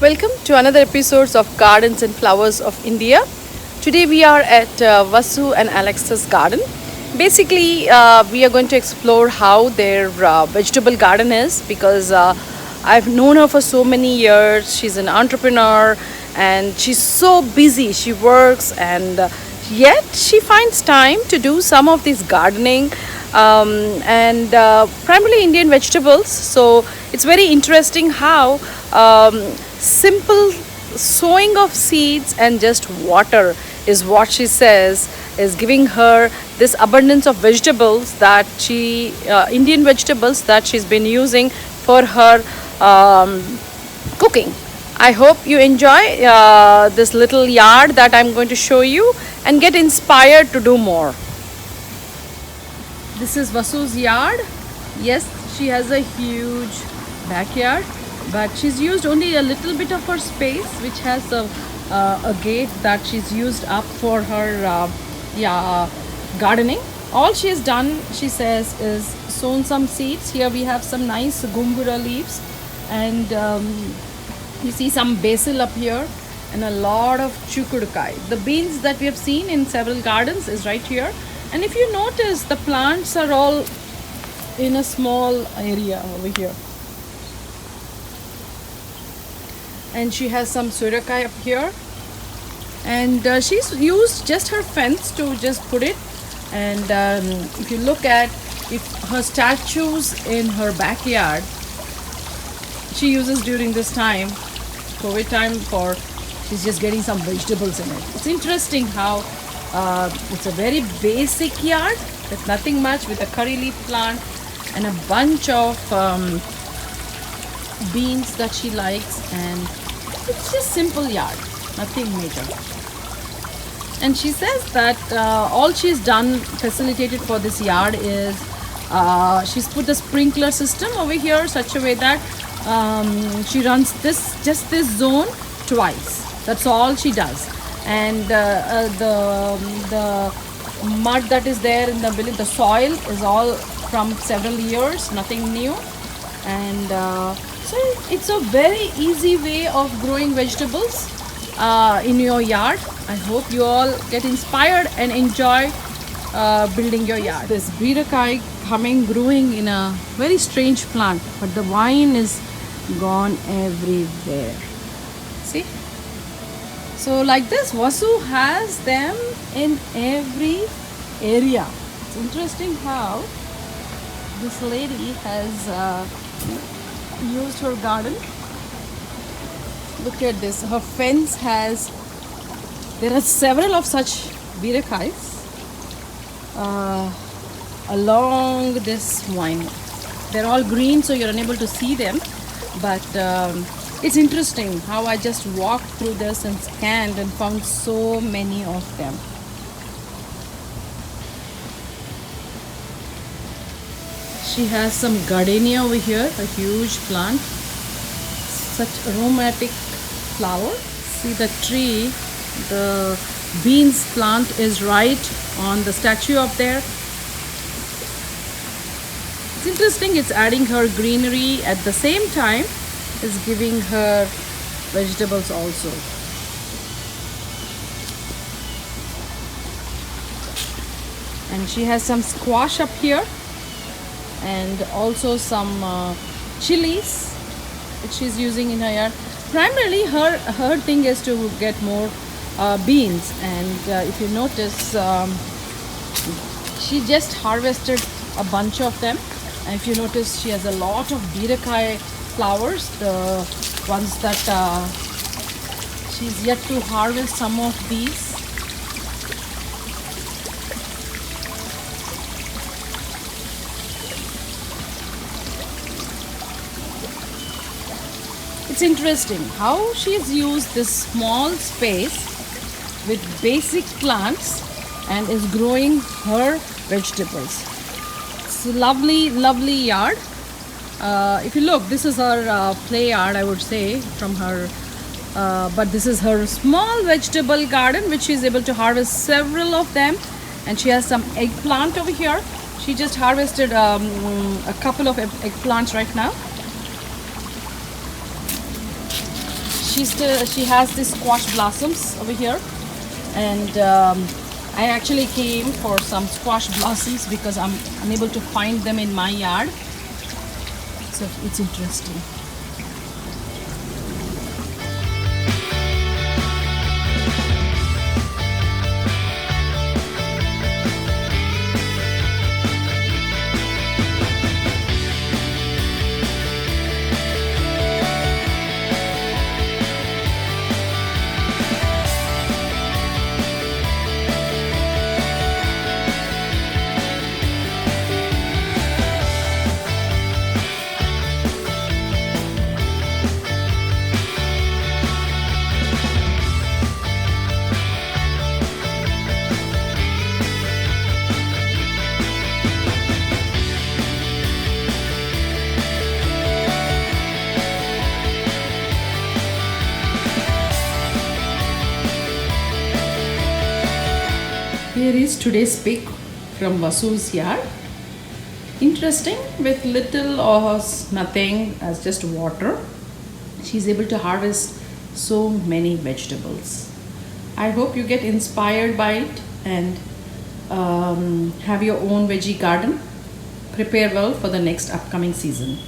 Welcome to another episode of Gardens and Flowers of India. Today we are at Vasu and Alex's garden. Basically, we are going to explore how their vegetable garden is because I've known her for so many years. She's an entrepreneur and she's so busy. She works and yet she finds time to do some of this gardening and primarily Indian vegetables. So it's very interesting how simple sowing of seeds and just water is what she says is giving her this abundance of vegetables that Indian vegetables that she's been using for her cooking. I hope you enjoy this little yard that I'm going to show you and get inspired to do more. This is Vasu's yard. Yes, she has a huge backyard, but she's used only a little bit of her space, which has a gate that she's used up for her gardening. All she has done, she says, is sown some seeds. Here we have some nice gumbura leaves, and you see some basil up here, and a lot of chukudukai. The beans that we have seen in several gardens is right here. And if you notice, the plants are all in a small area over here. And she has some surakai up here. And she's used just her fence to just put it. And if you look at her statues in her backyard, she uses during this time, COVID time, she's just getting some vegetables in it. It's interesting how it's a very basic yard with nothing much, with a curry leaf plant and a bunch of beans that she likes, and it's just simple yard, nothing major. And she says that all she's done facilitated for this yard is she's put the sprinkler system over here such a way that she runs this zone twice. That's all she does. And the mud that is there in the village, the soil is all from several years, nothing new. And so it's a very easy way of growing vegetables in your yard. I hope you all get inspired and enjoy building your yard. This birakai growing in a very strange plant, but the vine is gone everywhere. See? So like this, Vasu has them in every area. It's interesting how this lady has used her garden. Look at this. Her fence there are several of such birakais along this vine. They're all green, so you're unable to see them. But it's interesting how I just walked through this and scanned and found so many of them. She has some gardenia over here, a huge plant. Such aromatic flower. See the tree, the beans plant is right on the statue up there. It's interesting, it's adding her greenery at the same time is giving her vegetables also. And she has some squash up here and also some chilies which she's using in her yard. Primarily her thing is to get more beans, and if you notice, she just harvested a bunch of them. And if you notice, she has a lot of birakai flowers, the ones that she's yet to harvest some of these. It's interesting how she's used this small space with basic plants and is growing her vegetables. It's a lovely yard. If you look, this is her play yard, I would say, from her but this is her small vegetable garden which she is able to harvest several of them. And she has some eggplant over here. She just harvested a couple of eggplants right now. she has these squash blossoms over here, and I actually came for some squash blossoms because I'm unable to find them in my yard. So it's interesting. Here is today's pick from Vasu's yard. Interesting, with little or nothing as just water, she's able to harvest so many vegetables. I hope you get inspired by it and have your own veggie garden. Prepare well for the next upcoming season.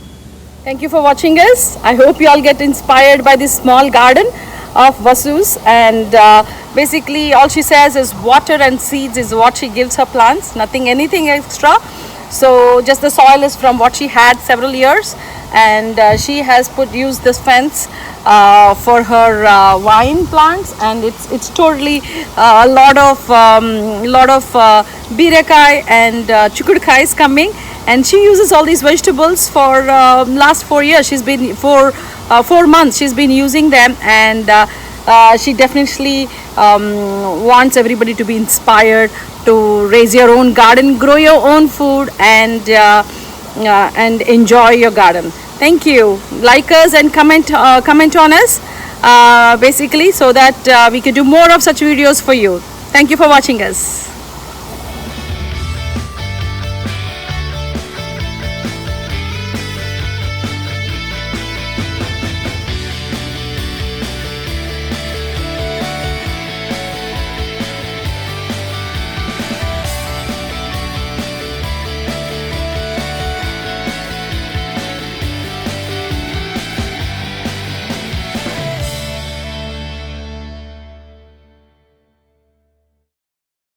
Thank you for watching us. I hope you all get inspired by this small garden of Vasu's, and basically all she says is water and seeds is what she gives her plants, nothing anything extra. So just the soil is from what she had several years, and she has used this fence for her wine plants, and it's totally a lot of birekai and chukudkai is coming, and she uses all these vegetables for last 4 years. She's been 4 months she's been using them, and she definitely wants everybody to be inspired to raise your own garden, grow your own food, and enjoy your garden. Thank you. Like us and comment on us, basically, so that we can do more of such videos for you. Thank you for watching us.